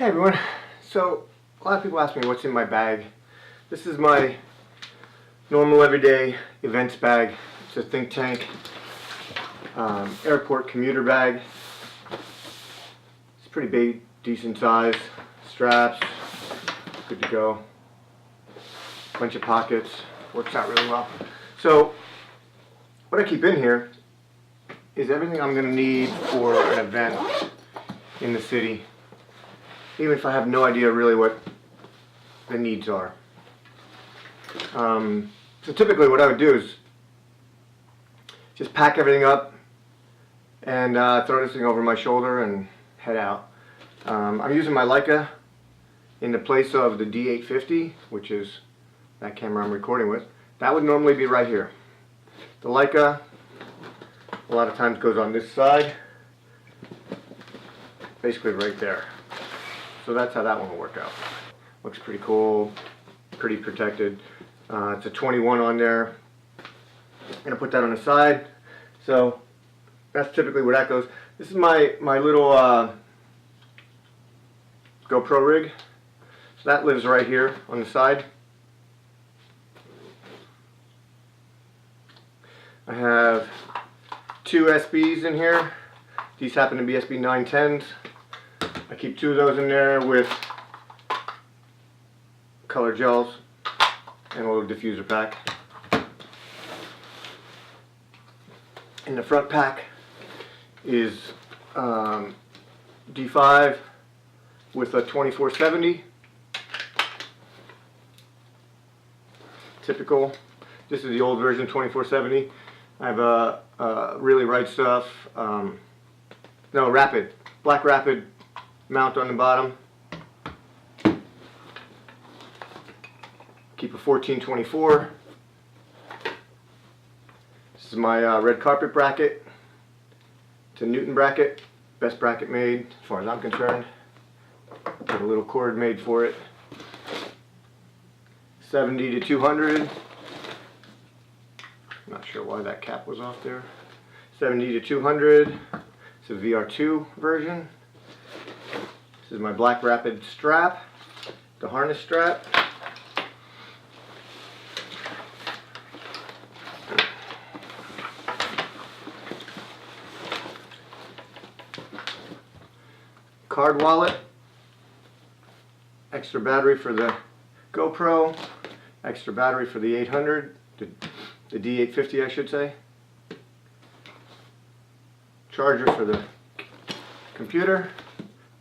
Hey everyone, so a lot of people ask me what's in my bag. This is my normal everyday events bag. It's a think tank airport commuter bag. It's pretty big, decent size, straps, good to go, bunch of pockets, works out really well. So what I keep in here is everything I'm going to need for an event in the city, even if I have no idea really what the needs are. So typically what I would do is just pack everything up and throw this thing over my shoulder and head out. I'm using my Leica in the place of the D850, which is that camera I'm recording with. That would normally be right here. The Leica a lot of times goes on this side, basically right there. So that's how that one will work out. Looks pretty cool, pretty protected. It's a 21 on there. I'm gonna put that on the side. So that's typically where that goes. This is my little GoPro rig. So that lives right here on the side. I have two SBs in here. These happen to be SB 910s. I keep two of those in there with color gels and a little diffuser pack. In the front pack is D5 with a 2470. Typical. This is the old version 2470. I have a really right stuff. No, Rapid. Black Rapid mount on the bottom. Keep a 1424. This is my red carpet bracket. It's a Newton bracket. Best bracket made as far as I'm concerned. Got a little cord made for it. 70 to 200. Not sure why that cap was off there. 70 to 200. It's a VR2 version. This is my Black Rapid strap, the harness strap. Card wallet. Extra battery for the GoPro. Extra battery for the 800. The D850 I should say. Charger for the computer.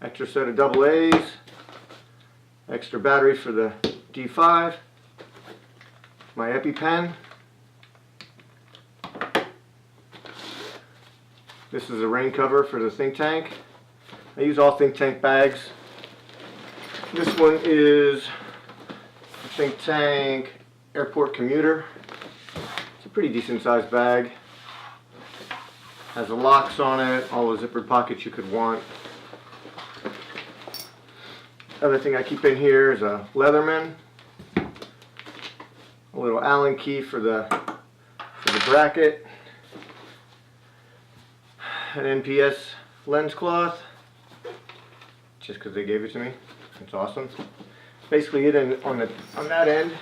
Extra set of AA's. Extra battery for the D5. My EpiPen. This is a rain cover for the think tank. I use all think tank bags. This one is a think tank airport commuter. It's a pretty decent sized bag. Has the locks on it, all the zippered pockets you could want. Other thing I keep in here is a Leatherman, a little Allen key for the bracket, an NPS lens cloth, just because they gave it to me. It's awesome. Basically, it on that end.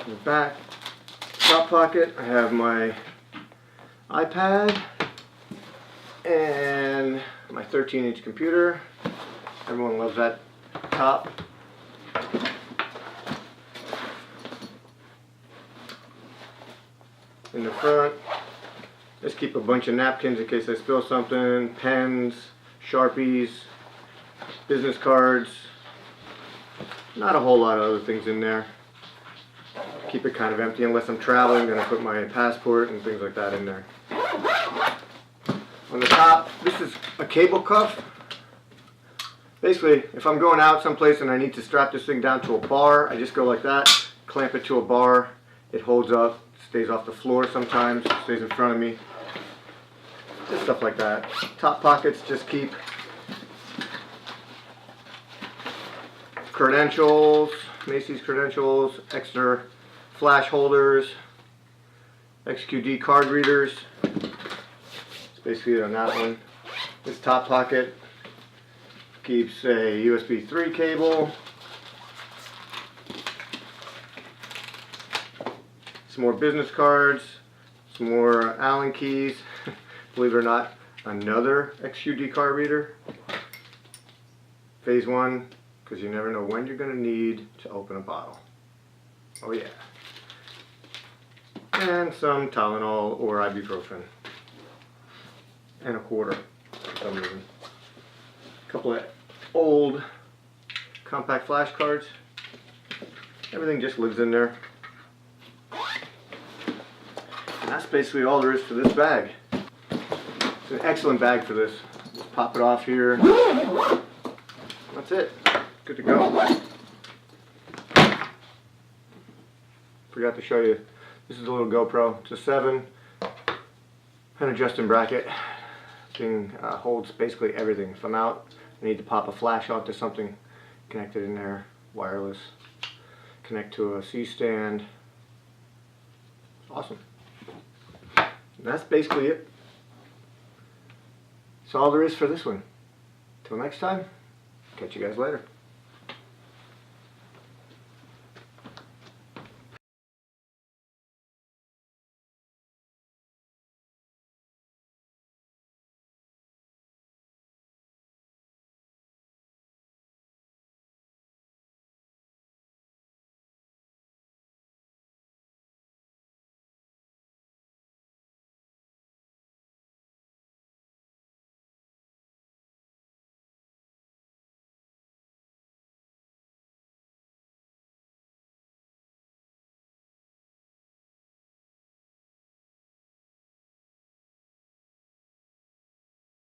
In the back top pocket, I have my iPad and my 13-inch computer. Everyone loves that top. In the front, just keep a bunch of napkins in case I spill something, pens, Sharpies, business cards. Not a whole lot of other things in there. Keep it kind of empty unless I'm traveling. I'm going to put my passport and things like that in there. On the top, this is a cable cuff. Basically, if I'm going out someplace and I need to strap this thing down to a bar, I just go like that, clamp it to a bar. It holds up, stays off the floor sometimes, stays in front of me. Just stuff like that. Top pockets just keep credentials, Macy's credentials, extra flash holders, XQD card readers, basically it on that one. This top pocket keeps a USB 3 cable, some more business cards, some more Allen keys, believe it or not, another XUD card reader, phase 1, because you never know when you're going to need to open a bottle. Oh yeah. And some Tylenol or ibuprofen. And a quarter for some reason. A couple of old compact flash cards. Everything just lives in there. And that's basically all there is for this bag. It's an excellent bag for this. Just pop it off here. That's it. Good to go. Forgot to show you. This is a little GoPro. It's a 7 and adjusting bracket. Thing holds basically everything. If I'm out, I need to pop a flash onto something, connect it in there, wireless, connect to a C-stand. Awesome. And that's basically it. That's all there is for this one. Till next time, catch you guys later.